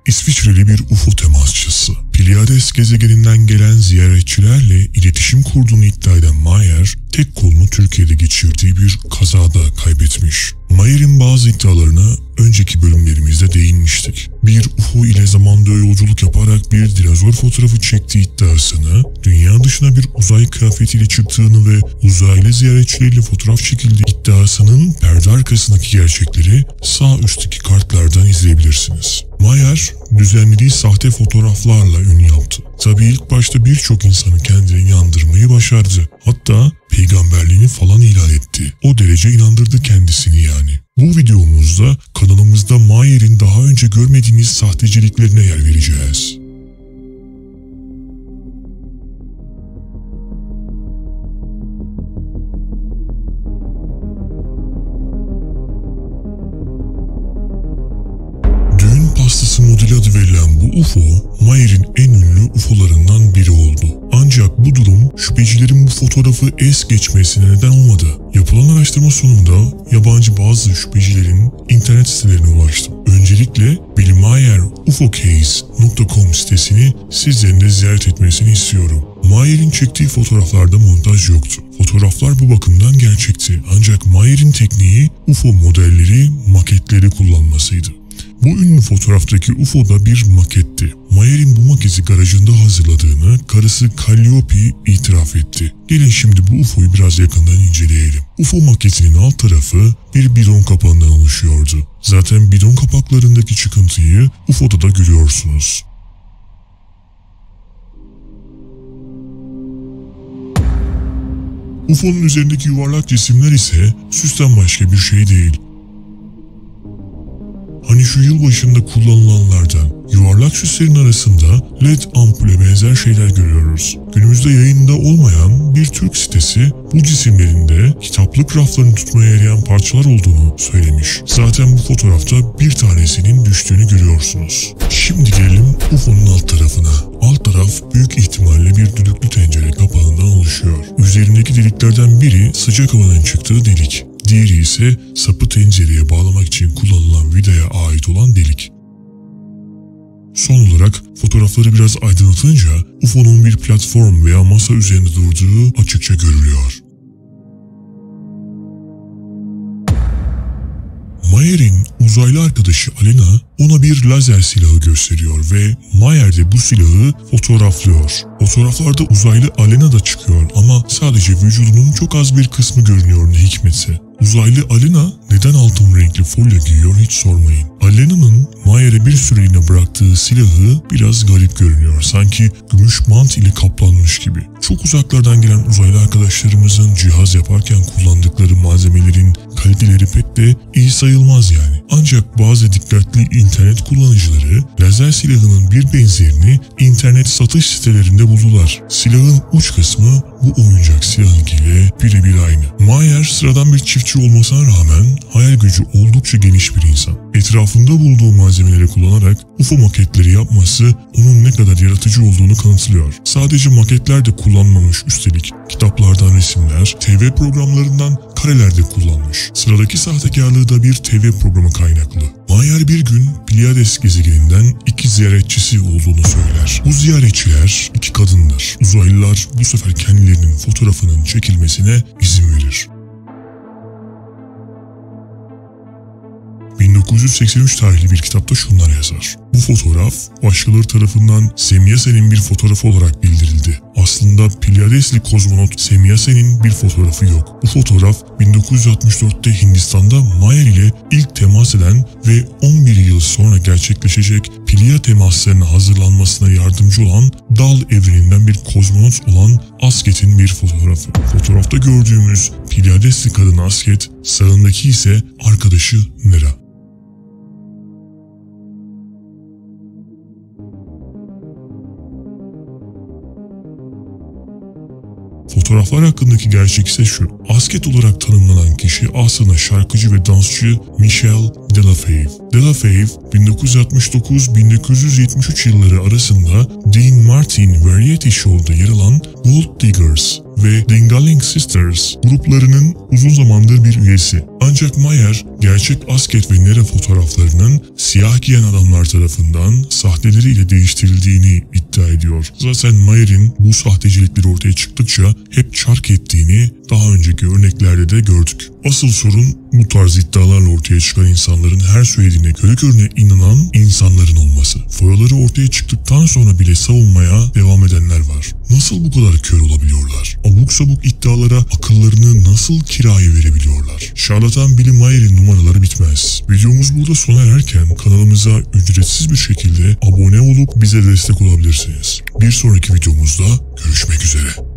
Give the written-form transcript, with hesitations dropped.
İsviçreli bir UFO temasçısı. Pleiades gezegeninden gelen ziyaretçilerle iletişim kurduğunu iddia eden Mayer, tek kolunu Türkiye'de geçirdiği bir kazada kaybetmiş. Mayer'in bazı iddialarına önceki bölümlerimizde değinmiştik. Bir UFO ile zamanda yolculuk yaparak bir dinozor fotoğrafı çektiği iddiasını, dünya dışına bir uzay kıyafetiyle çıktığını ve uzaylı ziyaretçileriyle fotoğraf çekildiği iddiasının perde arkasındaki gerçekleri sağ üstteki kartlardan izleyebilirsiniz. Mayer, düzenlediği sahte fotoğraflarla ün yaptı. Tabii ilk başta birçok insanı kendine inandırmayı başardı. Hatta peygamberliğini falan ilan etti. O derece inandırdı kendisini yani. Bu videomuzda kanalımızda Mayer'in daha önce görmediğiniz sahteciliklerine yer vereceğiz. Düğün pastası modeli adı verilen bu UFO, Mayer'in en ünlü UFO'larından biri oldu. Ancak bu durum şüphecilerin bu fotoğrafı es geçmesine neden olmadı. Yapılan araştırma sonunda yabancı bazı şüphecilerin internet sitelerine ulaştım. Öncelikle billymayerufocase.com sitesini sizlerin de ziyaret etmesini istiyorum. Mayer'in çektiği fotoğraflarda montaj yoktu. Fotoğraflar bu bakımdan gerçekti. Ancak Mayer'in tekniği UFO modelleri, maketleri kullanmasıydı. Bu ünlü fotoğraftaki UFO da bir maketti. Mayer'in bu maketi garajında hazırladığını karısı Calliope itiraf etti. Gelin şimdi bu UFO'yu biraz yakından inceleyelim. UFO maketinin alt tarafı bir bidon kapağından oluşuyordu. Zaten bidon kapaklarındaki çıkıntıyı UFO'da da görüyorsunuz. UFO'nun üzerindeki yuvarlak cisimler ise süsten başka bir şey değil. Hani şu yılbaşında kullanılanlardan, yuvarlak süslerin arasında LED ampule benzer şeyler görüyoruz. Günümüzde yayında olmayan bir Türk sitesi bu cisimlerinde kitaplık raflarını tutmaya yarayan parçalar olduğunu söylemiş. Zaten bu fotoğrafta bir tanesinin düştüğünü görüyorsunuz. Şimdi gelelim UFO'nun alt tarafına. Alt taraf büyük ihtimalle bir düdüklü tencere kapağından oluşuyor. Üzerindeki deliklerden biri sıcak havanın çıktığı delik. Diğeri ise sapı tencereye bağlamak için kullanılan vidaya ait olan delik. Son olarak fotoğrafları biraz aydınlatınca UFO'nun bir platform veya masa üzerinde durduğu açıkça görülüyor. Mayer'in uzaylı arkadaşı Alena ona bir lazer silahı gösteriyor ve Mayer de bu silahı fotoğraflıyor. Fotoğraflarda uzaylı Alena da çıkıyor ama sadece vücudunun çok az bir kısmı görünüyor ne hikmetse. Uzaylı Alena neden altın renkli folyo giyiyor hiç sormayın. Alena'nın Mayer'e bir süreliğine bıraktığı silahı biraz garip görünüyor. Sanki gümüş bant ile kaplanmış gibi. Çok uzaklardan gelen uzaylı arkadaşlarımızın cihaz yaparken kullandıkları malzemelerin kaliteleri pek de iyi sayılmaz yani. Ancak bazı dikkatli internet kullanıcıları lazer silahının bir benzerini internet satış sitelerinde buldular. Silahın uç kısmı bu oyuncak silahınkiyle birebir aynı. Mayer sıradan bir çiftçi olmasına rağmen hayal gücü oldukça geniş bir insan. Etrafında bulduğu malzemeleri kullanarak UFO maketleri yapması onun ne kadar yaratıcı olduğunu kanıtlıyor. Sadece maketler de kullanmamış üstelik. Kitaplardan resimler, TV programlarından kareler de kullanmış. Sıradaki sahtekarlığı da bir TV programı kaynaklı. Mayer bir gün Pleiades gezegeninden 2 ziyaretçisi olduğunu söyler. Bu ziyaretçiler 2 kadındır. Uzaylılar bu sefer kendilerinin fotoğrafının çekilmesine izin verir. 1983 tarihli bir kitapta şunlar yazar. Bu fotoğraf başkaları tarafından Semyasen'in bir fotoğrafı olarak bildirildi. Aslında Pleiadesli kozmonot Semyasen'in bir fotoğrafı yok. Bu fotoğraf 1964'te Hindistan'da Mayer ile ilk temas eden ve 11 yıl sonra gerçekleşecek Pleiad temaslarına hazırlanmasına yardımcı olan Dal evreninden bir kozmonot olan Asket'in bir fotoğrafı. Fotoğrafta gördüğümüz Pleiadesli kadın Asket, sağındaki ise arkadaşı Nera. Fotoğraflar hakkındaki gerçek ise şu. Asket olarak tanımlanan kişi aslında şarkıcı ve dansçı Michelle Delafave. Delafave, 1969-1973 yılları arasında Dean Martin Variety Show'da yer alan Gold Diggers ve Dingaling Sisters gruplarının uzun zamandır bir üyesi. Ancak Mayer, gerçek asket ve nere fotoğraflarının siyah giyen adamlar tarafından sahteleriyle değiştirildiğini iddia ediyor. Zaten Mayer'in bu sahtecilikleri ortaya çıktıkça hep çark ettiğini daha önceki örneklerde de gördük. Asıl sorun bu tarz iddialarla ortaya çıkan insanların her söylediğine körü körüne inanan insanların olması. Foyaları ortaya çıktıktan sonra bile savunmaya devam edenler var. Nasıl bu kadar kör olabiliyorlar? Abuk sabuk iddialara akıllarını nasıl kiraya verebiliyorlar? Şarlatan Billy Mayer'in numaraları bitmez. Videomuz burada sona ererken kanalımıza ücretsiz bir şekilde abone olup bize destek olabilirsiniz. Bir sonraki videomuzda görüşmek üzere.